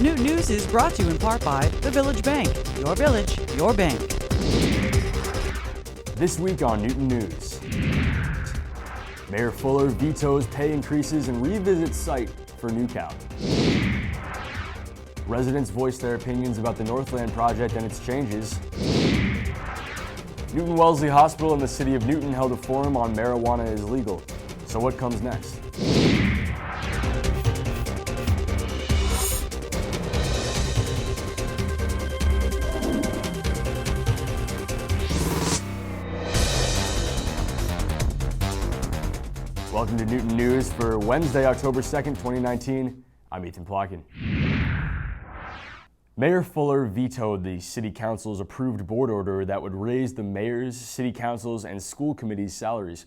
Newton News is brought to you in part by The Village Bank. Your village, your bank. This week on Newton News, Mayor Fuller vetoes pay increases and revisits site for NewCAL. Residents voiced their opinions about the Northland Project and its changes. Newton Wellesley Hospital in the city of Newton held a forum on marijuana is legal. So what comes next? Welcome to Newton News for Wednesday, October 2nd, 2019. I'm Ethan Plotkin. Mayor Fuller vetoed the City Council's approved board order that would raise the mayor's, city council's, and school committees' salaries.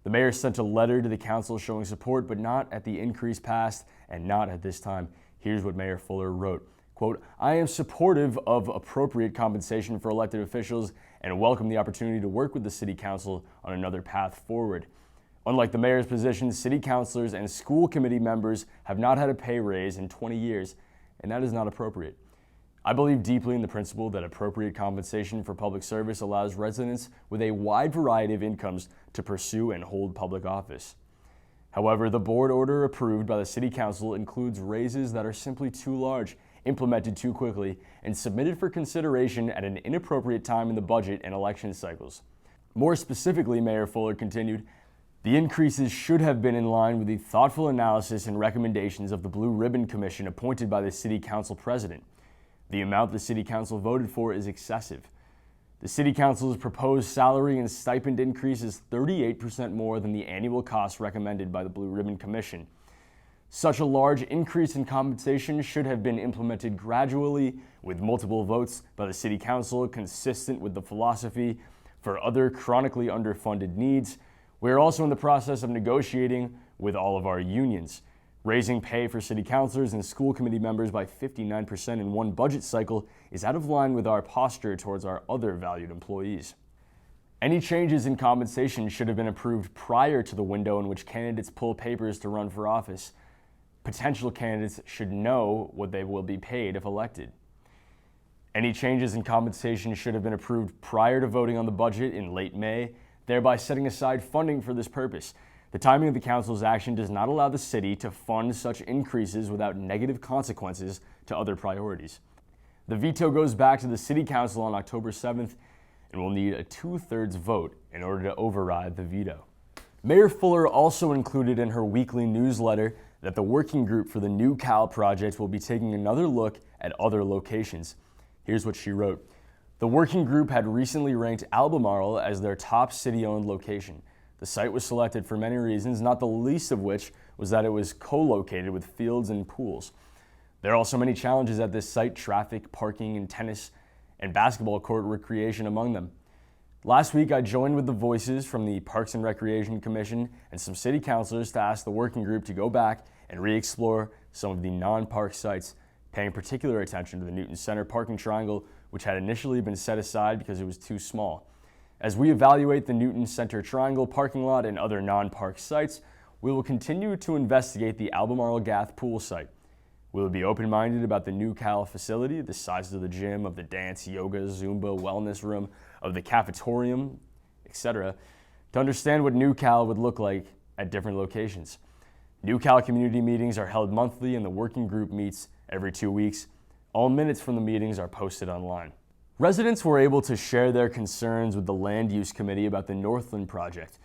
The mayor sent a letter to the council showing support, but not at the increase passed and not at this time. Here's what Mayor Fuller wrote. Quote, I am supportive of appropriate compensation for elected officials and welcome the opportunity to work with the City Council on another path forward. Unlike the mayor's position, city councilors and school committee members have not had a pay raise in 20 years, and that is not appropriate. I believe deeply in the principle that appropriate compensation for public service allows residents with a wide variety of incomes to pursue and hold public office. However, the board order approved by the City Council includes raises that are simply too large, implemented too quickly, and submitted for consideration at an inappropriate time in the budget and election cycles. More specifically, Mayor Fuller continued, the increases should have been in line with the thoughtful analysis and recommendations of the Blue Ribbon Commission appointed by the City Council President. The amount the City Council voted for is excessive. The City Council's proposed salary and stipend increase is 38% more than the annual cost recommended by the Blue Ribbon Commission. Such a large increase in compensation should have been implemented gradually with multiple votes by the City Council consistent with the philosophy for other chronically underfunded needs. We are also in the process of negotiating with all of our unions. Raising pay for city councilors and school committee members by 59% in one budget cycle is out of line with our posture towards our other valued employees. Any changes in compensation should have been approved prior to the window in which candidates pull papers to run for office. Potential candidates should know what they will be paid if elected. Any changes in compensation should have been approved prior to voting on the budget in late May, thereby setting aside funding for this purpose. The timing of the council's action does not allow the city to fund such increases without negative consequences to other priorities. The veto goes back to the City Council on October 7th and will need a 2/3 vote in order to override the veto. Mayor Fuller also included in her weekly newsletter that the working group for the NewCAL project will be taking another look at other locations. Here's what she wrote. The working group had recently ranked Albemarle as their top city-owned location. The site was selected for many reasons, not the least of which was that it was co-located with fields and pools. There are also many challenges at this site, traffic, parking, and tennis and basketball court recreation among them. Last week, I joined with the voices from the Parks and Recreation Commission and some city councilors to ask the working group to go back and re-explore some of the non-park sites, paying particular attention to the Newton Center parking triangle, which had initially been set aside because it was too small. As we evaluate the Newton Center Triangle parking lot and other non-park sites, we will continue to investigate the Albemarle Gath pool site. We will be open-minded about the NewCAL facility, the size of the gym, of the dance, yoga, Zumba, wellness room, of the cafetorium, etc., to understand what NewCAL would look like at different locations. NewCAL community meetings are held monthly and the working group meets every 2 weeks. All minutes from the meetings are posted online. Residents were able to share their concerns with the Land Use Committee about the Northland Project.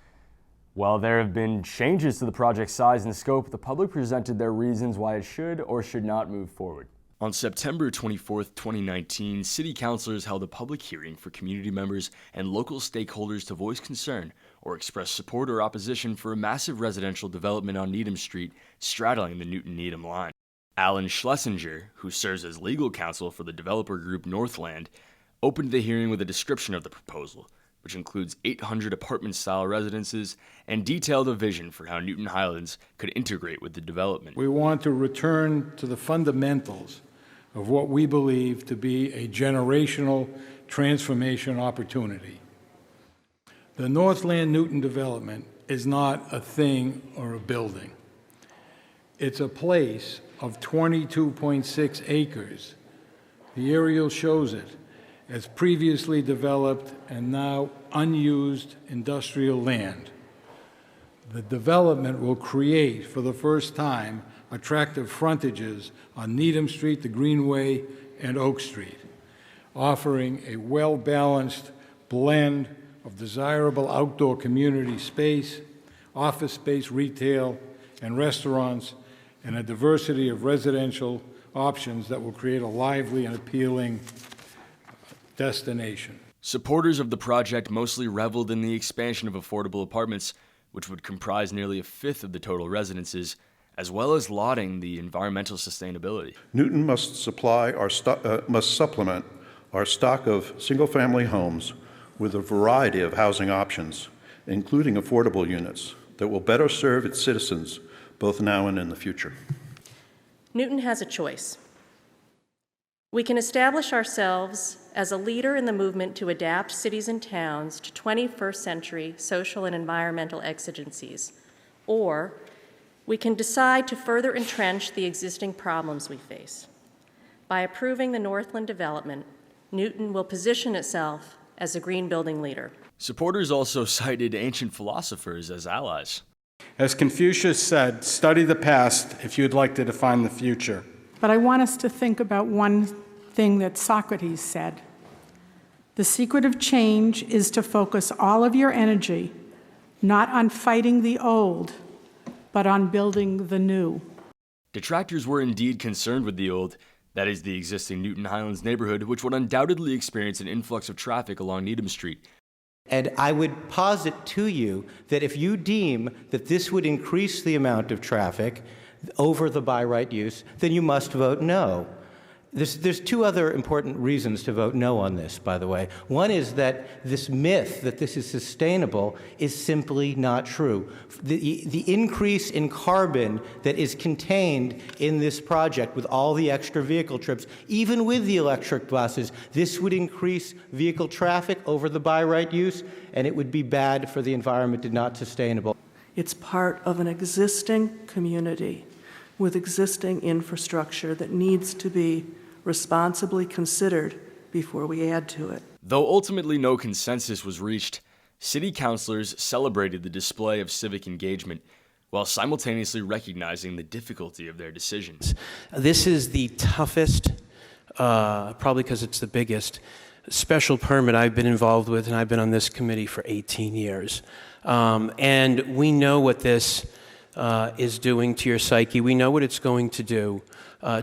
While there have been changes to the project's size and scope, the public presented their reasons why it should or should not move forward. On September 24, 2019, city councilors held a public hearing for community members and local stakeholders to voice concern or express support or opposition for a massive residential development on Needham Street straddling the Newton-Needham line. Alan Schlesinger, who serves as legal counsel for the developer group Northland, opened the hearing with a description of the proposal, which includes 800 apartment-style residences and detailed a vision for how Newton Highlands could integrate with the development. We want to return to the fundamentals of what we believe to be a generational transformation opportunity. The Northland Newton development is not a thing or a building. It's a place of 22.6 acres. The aerial shows it as previously developed and now unused industrial land. The development will create, for the first time, attractive frontages on Needham Street, the Greenway, and Oak Street, offering a well-balanced blend of desirable outdoor community space, office space, retail, and restaurants, and a diversity of residential options that will create a lively and appealing destination. Supporters of the project mostly reveled in the expansion of affordable apartments, which would comprise nearly a fifth of the total residences, as well as lauding the environmental sustainability. Newton must supplement our stock of single-family homes with a variety of housing options, including affordable units, that will better serve its citizens both now and in the future. Newton has a choice. We can establish ourselves as a leader in the movement to adapt cities and towns to 21st century social and environmental exigencies, or we can decide to further entrench the existing problems we face. By approving the Northland development, Newton will position itself as a green building leader. Supporters also cited ancient philosophers as allies. As Confucius said, study the past if you'd like to define the future. But I want us to think about one thing that Socrates said. The secret of change is to focus all of your energy not on fighting the old, but on building the new. Detractors were indeed concerned with the old, that is, the existing Newton Highlands neighborhood, which would undoubtedly experience an influx of traffic along Needham Street. And I would posit to you that if you deem that this would increase the amount of traffic over the by right use, then you must vote no. There's two other important reasons to vote no on this, by the way. One is that this myth that this is sustainable is simply not true. The increase in carbon that is contained in this project with all the extra vehicle trips, even with the electric buses, this would increase vehicle traffic over the by right use, and it would be bad for the environment and not sustainable. It's part of an existing community with existing infrastructure that needs to be responsibly considered before we add to it. Though ultimately no consensus was reached, city councilors celebrated the display of civic engagement while simultaneously recognizing the difficulty of their decisions. This is the toughest, probably because it's the biggest, special permit I've been involved with, and I've been on this committee for 18 years. And we know what this is doing to your psyche. We know what it's going to do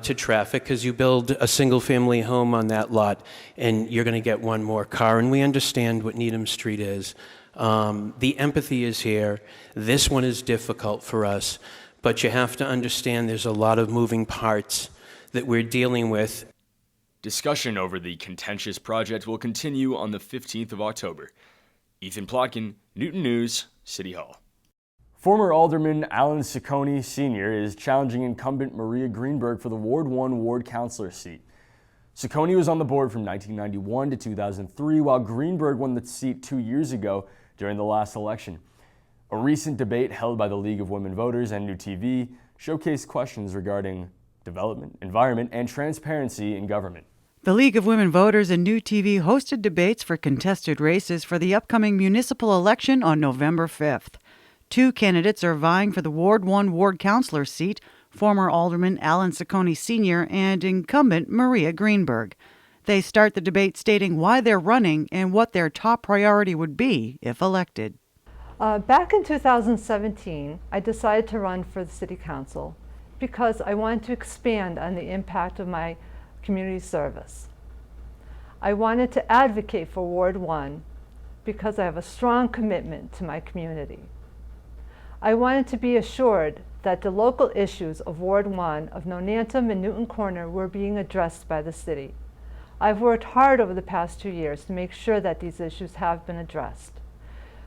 to traffic, because you build a single-family home on that lot and you're going to get one more car, and we understand what Needham Street is. The empathy is here. This one is difficult for us, but you have to understand there's a lot of moving parts that we're dealing with. Discussion over the contentious project will continue on the 15th of October. Ethan Plotkin, Newton News, City Hall. Former Alderman Alan Ciccone Sr. is challenging incumbent Maria Greenberg for the Ward 1 Ward Councilor seat. Ciccone was on the board from 1991 to 2003, while Greenberg won the seat 2 years ago during the last election. A recent debate held by the League of Women Voters and New TV showcased questions regarding development, environment, and transparency in government. The League of Women Voters and New TV hosted debates for contested races for the upcoming municipal election on November 5th. Two candidates are vying for the Ward 1 Ward Councilor seat, former Alderman Alan Ciccone Sr. and incumbent Maria Greenberg. They start the debate stating why they're running and what their top priority would be if elected. Back in 2017, I decided to run for the City Council because I wanted to expand on the impact of my community service. I wanted to advocate for Ward 1 because I have a strong commitment to my community. I wanted to be assured that the local issues of Ward 1 of Nonantum and Newton Corner were being addressed by the city. I've worked hard over the past 2 years to make sure that these issues have been addressed.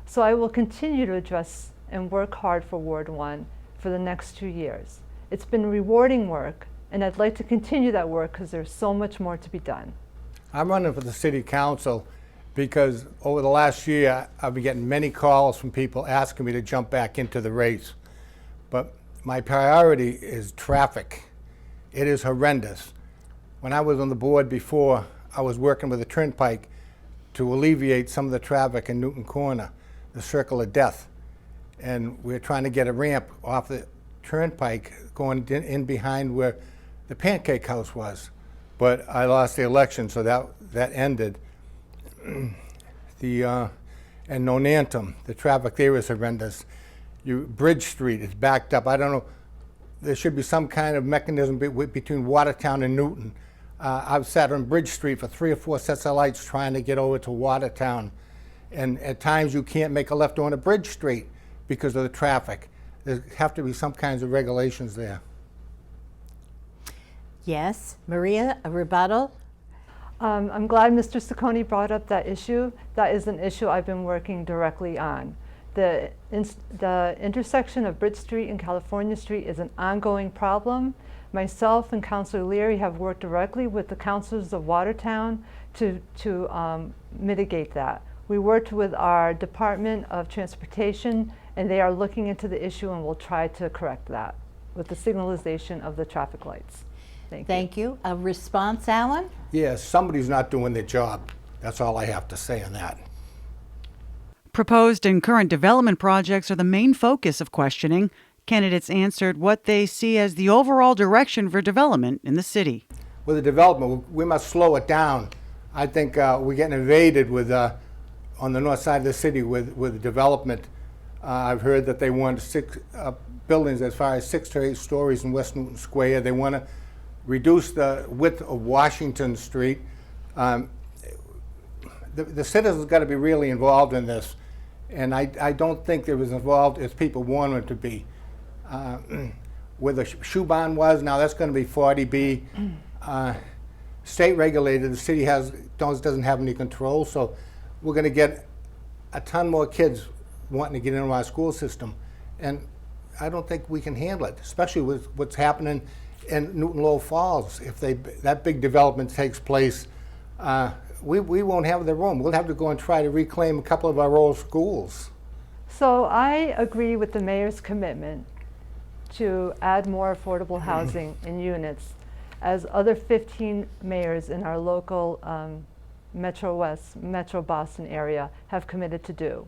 So I will continue to address and work hard for Ward 1 for the next 2 years. It's been rewarding work, and I'd like to continue that work because there's so much more to be done. I'm running for the City Council because over the last year, I've been getting many calls from people asking me to jump back into the race. But my priority is traffic. It is horrendous. When I was on the board before, I was working with the Turnpike to alleviate some of the traffic in Newton Corner, the Circle of Death. And we're trying to get a ramp off the Turnpike going in behind where the Pancake House was. But I lost the election, so that ended. And Nonantum, the traffic there is horrendous. Bridge Street is backed up. I don't know, there should be some kind of mechanism between Watertown and Newton. I've sat on Bridge Street for 3 or 4 sets of lights trying to get over to Watertown. And at times you can't make a left on a Bridge Street because of the traffic. There have to be some kinds of regulations there. Yes. Maria, a rebuttal? I'm glad Mr. Ciccone brought up that issue. That is an issue I've been working directly on. The intersection of Bridge Street and California Street is an ongoing problem. Myself and Councilor Leary have worked directly with the councilors of Watertown to mitigate that. We worked with our Department of Transportation, and they are looking into the issue, and we'll try to correct that with the signalization of the traffic lights. Thank you. A response, Alan? Yeah, somebody's not doing their job. That's all I have to say on that. Proposed and current development projects are the main focus of questioning. Candidates answered what they see as the overall direction for development in the city. With the development, we must slow it down. I think we're getting invaded with, on the north side of the city with development. I've heard that they want 6 buildings as far as 6 to 8 stories in West Newton Square. They want to reduce the width of Washington Street. The citizens got to be really involved in this, and I don't think they're as involved as people want them to be. Where the shoe barn was, now that's going to be 40B. State regulated, the city doesn't have any control, so we're going to get a ton more kids wanting to get into our school system, and I don't think we can handle it, especially with what's happening in Newton Low Falls. If that big development takes place, we won't have the room. We'll have to go and try to reclaim a couple of our old schools. So I agree with the mayor's commitment to add more affordable housing in units, as other 15 mayors in our local Metro West, Metro Boston area have committed to do.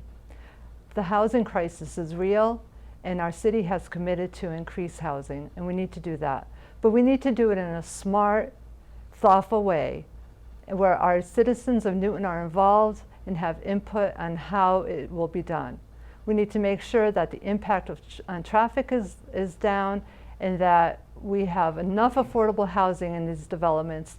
The housing crisis is real, and our city has committed to increase housing, and we need to do that. But we need to do it in a smart, thoughtful way, where our citizens of Newton are involved and have input on how it will be done. We need to make sure that the impact on traffic is down, and that we have enough affordable housing in these developments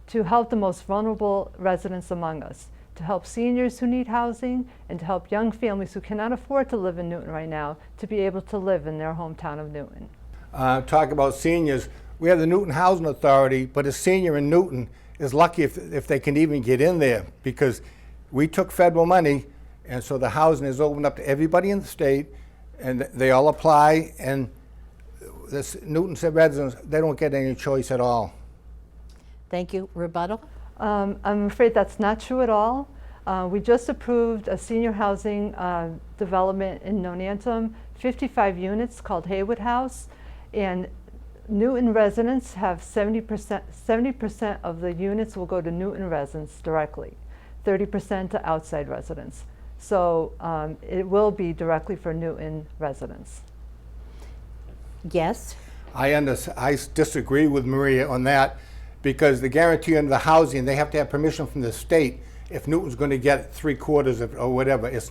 to help the most vulnerable residents among us, to help seniors who need housing, and to help young families who cannot afford to live in Newton right now to be able to live in their hometown of Newton. Talk about seniors. We have the Newton Housing Authority, but a senior in Newton is lucky if they can even get in there, because we took federal money, and so the housing is opened up to everybody in the state, and they all apply, and the Newton residents, they don't get any choice at all. Thank you. Rebuttal? I'm afraid that's not true at all. We just approved a senior housing development in Nonantum, 55 units called Haywood House, and Newton residents have 70% of the units will go to Newton residents directly, 30% to outside residents. So it will be directly for Newton residents. Yes? I disagree with Maria on that, because the guarantee on the housing, they have to have permission from the state. If Newton's going to get 3/4 of or whatever, it's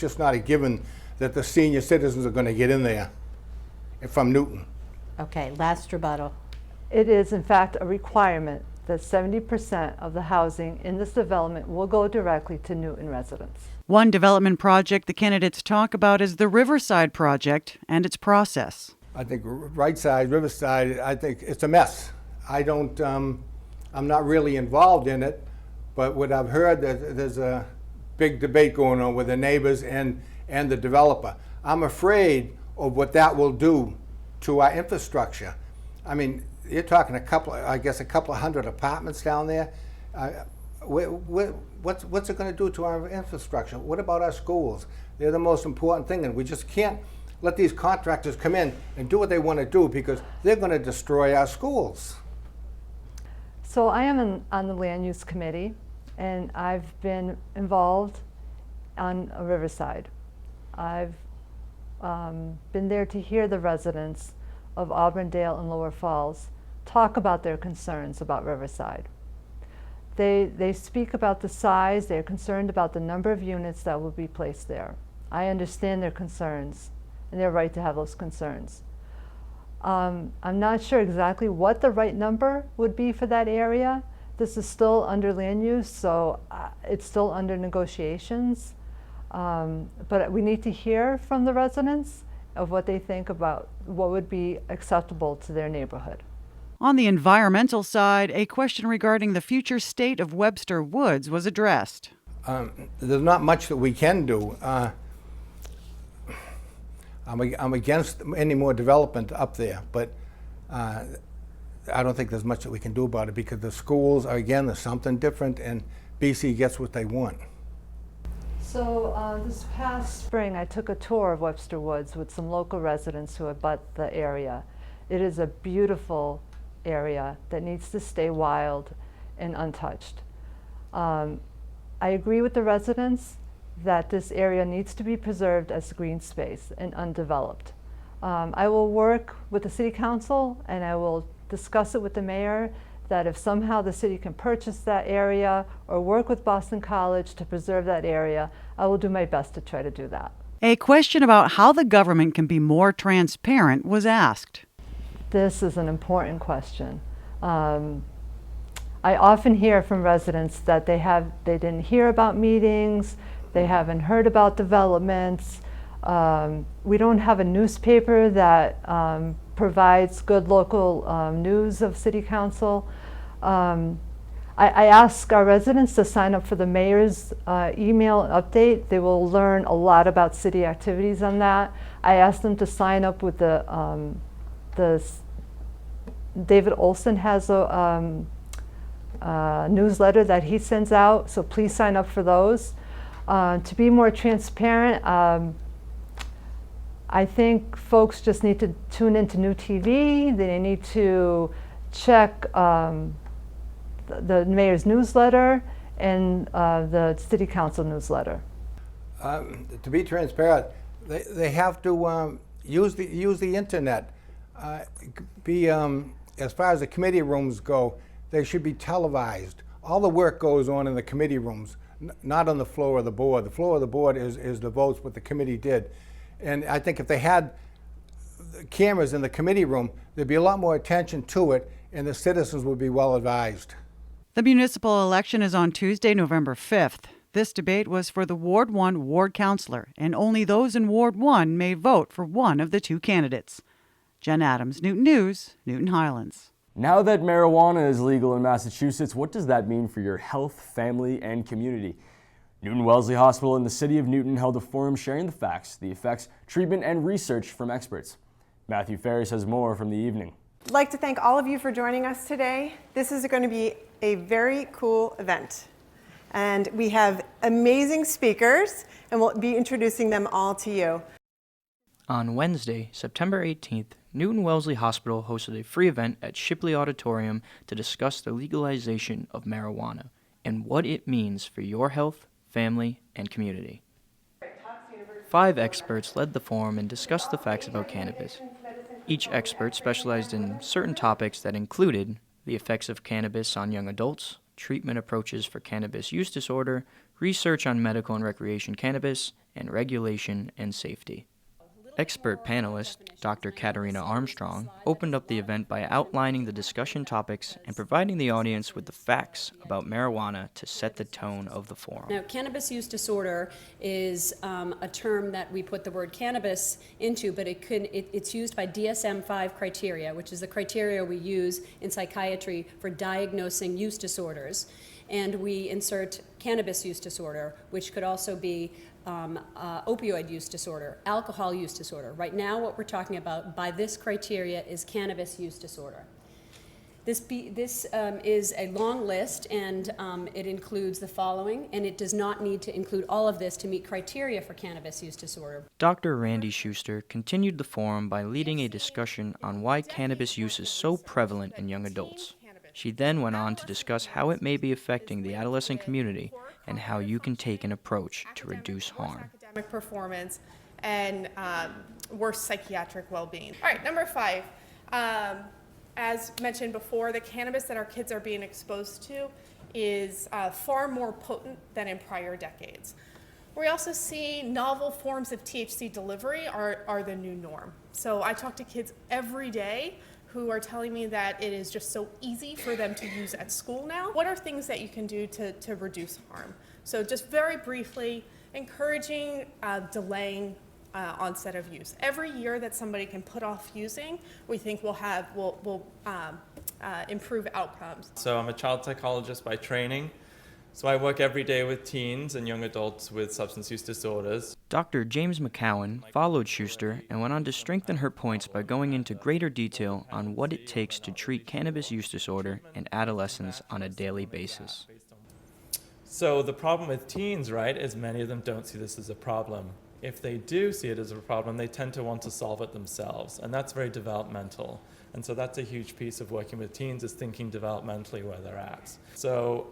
just not a given that the senior citizens are going to get in there from Newton. Okay, last rebuttal. It is in fact a requirement that 70% of the housing in this development will go directly to Newton residents. One development project the candidates talk about is the Riverside project and its process. I think right side, Riverside, I think it's a mess. I'm not really involved in it, but what I've heard, there's a big debate going on with the neighbors and the developer. I'm afraid of what that will do to our infrastructure. I mean, you're talking a couple of hundred apartments down there. What's it going to do to our infrastructure? What about our schools? They're the most important thing, and we just can't let these contractors come in and do what they want to do, because they're going to destroy our schools. So I am on the Land Use Committee, and I've been involved on Riverside. I've been there to hear the residents of Auburndale and Lower Falls talk about their concerns about Riverside. They speak about the size, they're concerned about the number of units that will be placed there. I understand their concerns, and they're right to have those concerns. I'm not sure exactly what the right number would be for that area. This is still under land use, so it's still under negotiations. But we need to hear from the residents of what they think about what would be acceptable to their neighborhood. On the environmental side, a question regarding the future state of Webster Woods was addressed. There's not much that we can do. I'm against any more development up there, but I don't think there's much that we can do about it, because the schools are, again, there's something different, and BC gets what they want. So this past spring, I took a tour of Webster Woods with some local residents who abut the area. It is a beautiful area that needs to stay wild and untouched. I agree with the residents that this area needs to be preserved as green space and undeveloped. I will work with the City Council, and I will discuss it with the mayor, that if somehow the city can purchase that area or work with Boston College to preserve that area, I will do my best to try to do that. A question about how the government can be more transparent was asked. This is an important question. I often hear from residents that they didn't hear about meetings, they haven't heard about developments. We don't have a newspaper that provides good local news of City Council. I ask our residents to sign up for the mayor's email update. They will learn a lot about city activities on that. I ask them to sign up with the David Olson has a newsletter that he sends out, so please sign up for those. To be more transparent, I think folks just need to tune into New TV. They need to check the mayor's newsletter and the city council newsletter. To be transparent, they have to use the internet. As far as the committee rooms go, they should be televised. All the work goes on in the committee rooms, not on the floor of the board. The floor of the board is the votes, what the committee did. And I think if they had cameras in the committee room, there'd be a lot more attention to it, and the citizens would be well advised. The municipal election is on Tuesday, November 5th. This debate was for the Ward 1 ward councilor, and only those in Ward 1 may vote for one of the two candidates. Jen Adams, Newton News, Newton Highlands. Now that marijuana is legal in Massachusetts, what does that mean for your health, family, and community? Newton Wellesley Hospital and the City of Newton held a forum sharing the facts, the effects, treatment, and research from experts. Matthew Ferris has more from the evening. I'd like to thank all of you for joining us today. This is going to be a very cool event. And we have amazing speakers, and we'll be introducing them all to you. On Wednesday, September 18th, Newton Wellesley Hospital hosted a free event at Shipley Auditorium to discuss the legalization of marijuana and what it means for your health, family, and community. 5 experts led the forum and discussed the facts about cannabis. Each expert specialized in certain topics that included the effects of cannabis on young adults, treatment approaches for cannabis use disorder, research on medical and recreation cannabis, and regulation and safety. Expert panelist, Dr. Katarina Armstrong, opened up the event by outlining the discussion topics and providing the audience with the facts about marijuana to set the tone of the forum. Now, cannabis use disorder is a term that we put the word cannabis into, but it's used by DSM-5 criteria, which is the criteria we use in psychiatry for diagnosing use disorders. And we insert cannabis use disorder, which could also be opioid use disorder, alcohol use disorder. Right now, what we're talking about by this criteria is cannabis use disorder. This is a long list, and it includes the following, and it does not need to include all of this to meet criteria for cannabis use disorder. Dr. Randy Schuster continued the forum by leading a discussion on why cannabis use is so prevalent in young adults. She then went on to discuss how it may be affecting the adolescent community and how you can take an approach to reduce harm. Academic performance and worse psychiatric well-being. All right, number 5. As mentioned before, the cannabis that our kids are being exposed to is far more potent than in prior decades. We also see novel forms of THC delivery are the new norm. So I talk to kids every day who are telling me that it is just so easy for them to use at school now. What are things that you can do to reduce harm? So just very briefly, encouraging delaying onset of use. Every year that somebody can put off using, we think will improve outcomes. So I'm a child psychologist by training. So I work every day with teens and young adults with substance use disorders. Dr. James McCowan followed Schuster and went on to strengthen her points by going into greater detail on what it takes to treat cannabis use disorder in adolescents on a daily basis. So the problem with teens, right, is many of them don't see this as a problem. If they do see it as a problem, they tend to want to solve it themselves, and that's very developmental. And so that's a huge piece of working with teens, is thinking developmentally where they're at. So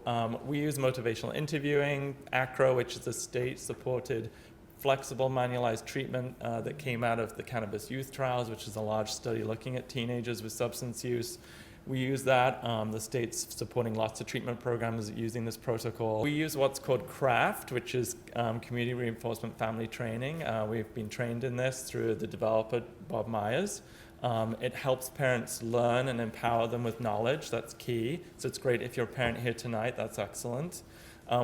we use motivational interviewing, ACRO, which is a state-supported flexible manualized treatment that came out of the cannabis youth trials, which is a large study looking at teenagers with substance use. We use that. The state's supporting lots of treatment programs using this protocol. We use what's called CRAFT, which is Community Reinforcement Family Training. We've been trained in this through the developer, Bob Myers. It helps parents learn and empower them with knowledge. That's key. So it's great if you're a parent here tonight. That's excellent.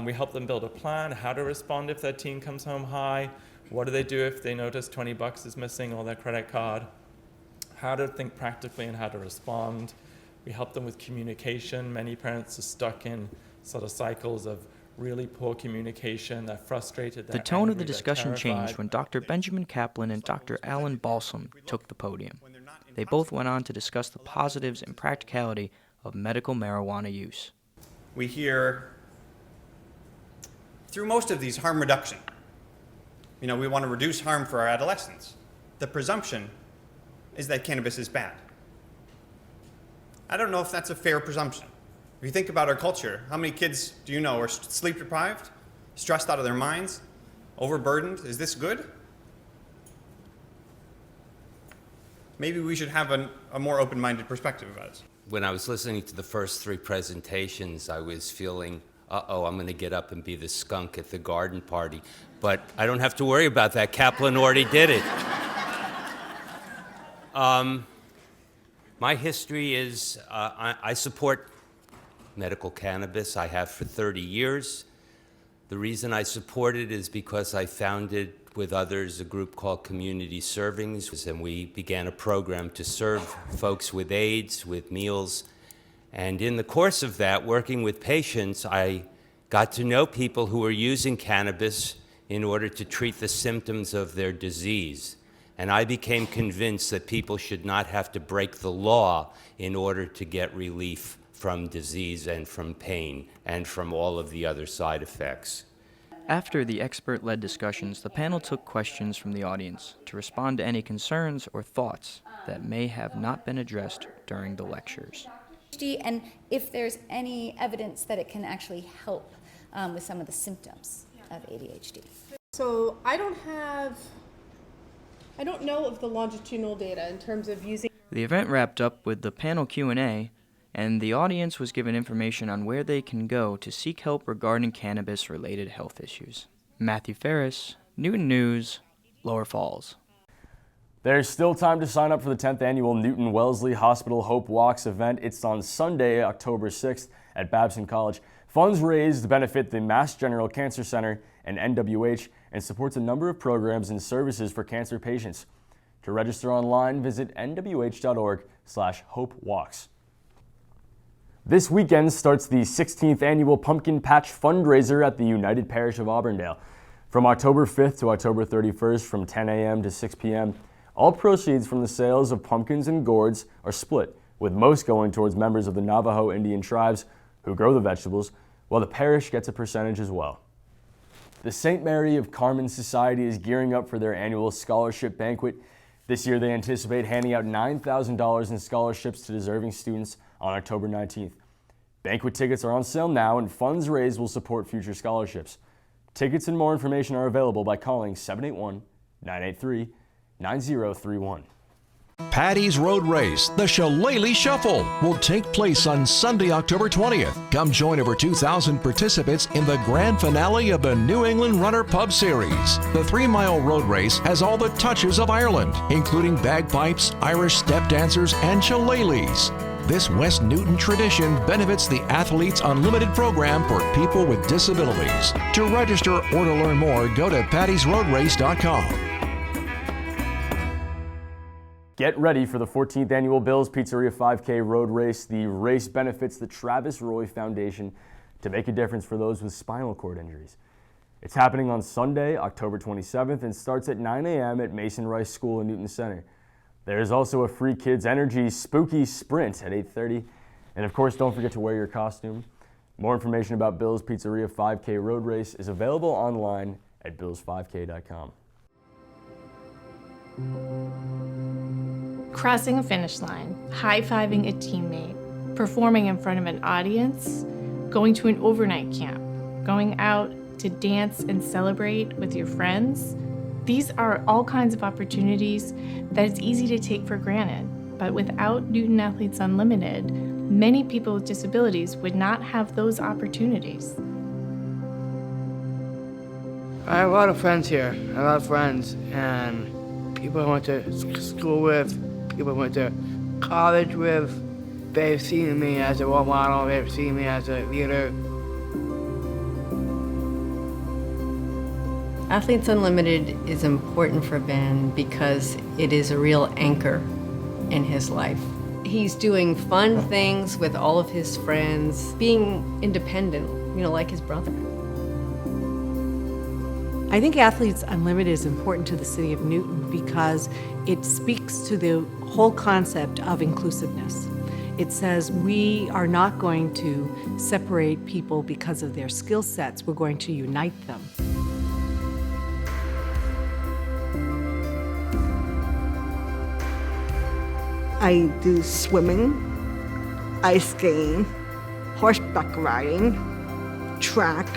We help them build a plan, how to respond if their teen comes home high. What do they do if they notice $20 is missing or their credit card? How to think practically and how to respond. We help them with communication. Many parents are stuck in sort of cycles of really poor communication. They're frustrated. The tone of the discussion changed when Dr. Benjamin Kaplan and Dr. Alan Balsam took the podium. They both went on to discuss the positives and practicality of medical marijuana use. We hear through most of these harm reduction. We want to reduce harm for our adolescents. The presumption is that cannabis is bad. I don't know if that's a fair presumption. If you think about our culture, how many kids do you know are sleep deprived, stressed out of their minds, overburdened? Is this good? Maybe we should have a more open-minded perspective about it. When I was listening to the first 3 presentations, I was feeling, uh-oh, I'm going to get up and be the skunk at the garden party. But I don't have to worry about that. Kaplan already did it. My history is I support medical cannabis. I have for 30 years. The reason I support it is because I founded with others a group called Community Servings, and we began a program to serve folks with AIDS, with meals. And in the course of that, working with patients, I got to know people who were using cannabis in order to treat the symptoms of their disease. And I became convinced that people should not have to break the law in order to get relief from disease and from pain and from all of the other side effects. After the expert-led discussions, the panel took questions from the audience to respond to any concerns or thoughts that may have not been addressed during the lectures. And if there's any evidence that it can actually help with some of the symptoms of ADHD. So I don't know of the longitudinal data in terms of using. The event wrapped up with the panel Q&A, and the audience was given information on where they can go to seek help regarding cannabis-related health issues. Matthew Ferris, Newton News, Lower Falls. There's still time to sign up for the 10th annual Newton Wellesley Hospital Hope Walks event. It's on Sunday, October 6th at Babson College. Funds raised benefit the Mass General Cancer Center and NWH and supports a number of programs and services for cancer patients. To register online, visit nwh.org/hopewalks. This weekend starts the 16th annual Pumpkin Patch fundraiser at the United Parish of Auburndale. From October 5th to October 31st from 10 a.m. to 6 p.m., all proceeds from the sales of pumpkins and gourds are split with most going towards members of the Navajo Indian tribes who grow the vegetables, while the parish gets a percentage as well. The St. Mary of Carmen Society is gearing up for their annual scholarship banquet. This year, they anticipate handing out $9,000 in scholarships to deserving students on October 19th. Banquet tickets are on sale now, and funds raised will support future scholarships. Tickets and more information are available by calling 781-983-9031. Patty's Road Race, the Shillelagh Shuffle, will take place on Sunday, October 20th. Come join over 2,000 participants in the grand finale of the New England Runner Pub Series. The 3-mile road race has all the touches of Ireland, including bagpipes, Irish step dancers, and shillelaghs. This West Newton tradition benefits the Athletes Unlimited program for people with disabilities. To register or to learn more, go to pattysroadrace.com. Get ready for the 14th annual Bill's Pizzeria 5K Road Race. The race benefits the Travis Roy Foundation to make a difference for those with spinal cord injuries. It's happening on Sunday, October 27th, and starts at 9 a.m. at Mason Rice School in Newton Center. There's also a free Kids Energy Spooky Sprint at 8:30. And of course, don't forget to wear your costume. More information about Bill's Pizzeria 5K Road Race is available online at bills5k.com. Crossing a finish line, high-fiving a teammate, performing in front of an audience, going to an overnight camp, going out to dance and celebrate with your friends. These are all kinds of opportunities that it's easy to take for granted, but without Newton Athletes Unlimited, many people with disabilities would not have those opportunities. I have a lot of friends here, a lot of friends, and people I went to school with, people I went to college with. They've seen me as a role model, they've seen me as a leader. Athletes Unlimited is important for Ben because it is a real anchor in his life. He's doing fun things with all of his friends, being independent, like his brother. I think Athletes Unlimited is important to the city of Newton because it speaks to the whole concept of inclusiveness. It says we are not going to separate people because of their skill sets, we're going to unite them. I do swimming, ice skating, horseback riding, track,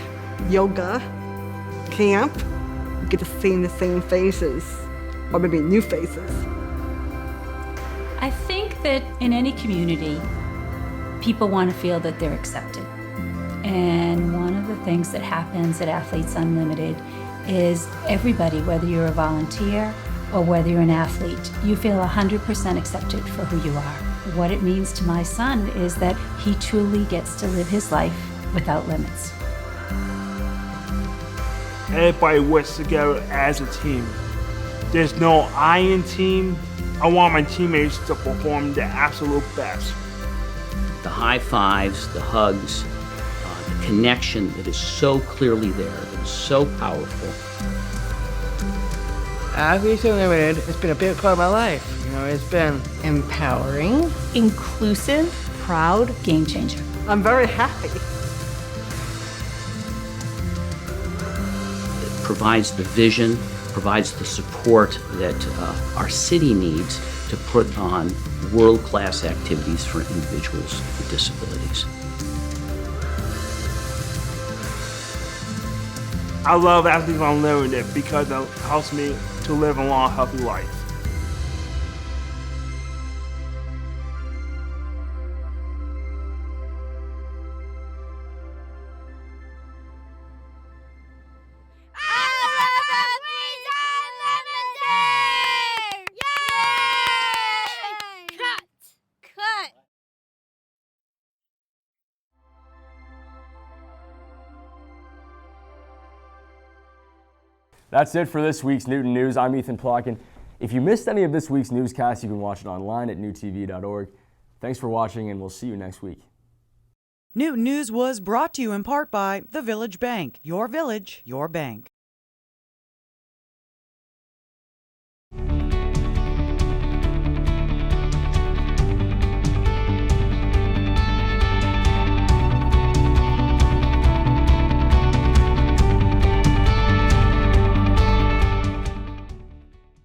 yoga, camp. You get to see the same faces, or maybe new faces. I think that in any community, people want to feel that they're accepted. And one of the things that happens at Athletes Unlimited is everybody, whether you're a volunteer or whether you're an athlete, you feel 100% accepted for who you are. What it means to my son is that he truly gets to live his life without limits. Everybody works together as a team. There's no I in team. I want my teammates to perform their absolute best. The high fives, the hugs, the connection that is so clearly there, that is so powerful. Athletes Unlimited has been a big part of my life. It's been empowering, inclusive, proud, game changer. I'm very happy. It provides the vision, provides the support that our city needs to put on world-class activities for individuals with disabilities. I love Athletes Unlimited because it helps me to live a long, healthy life. That's it for this week's Newton News. I'm Ethan Plotkin. If you missed any of this week's newscast, you can watch it online at newtv.org. Thanks for watching, and we'll see you next week. Newton News was brought to you in part by the Village Bank. Your village, your bank.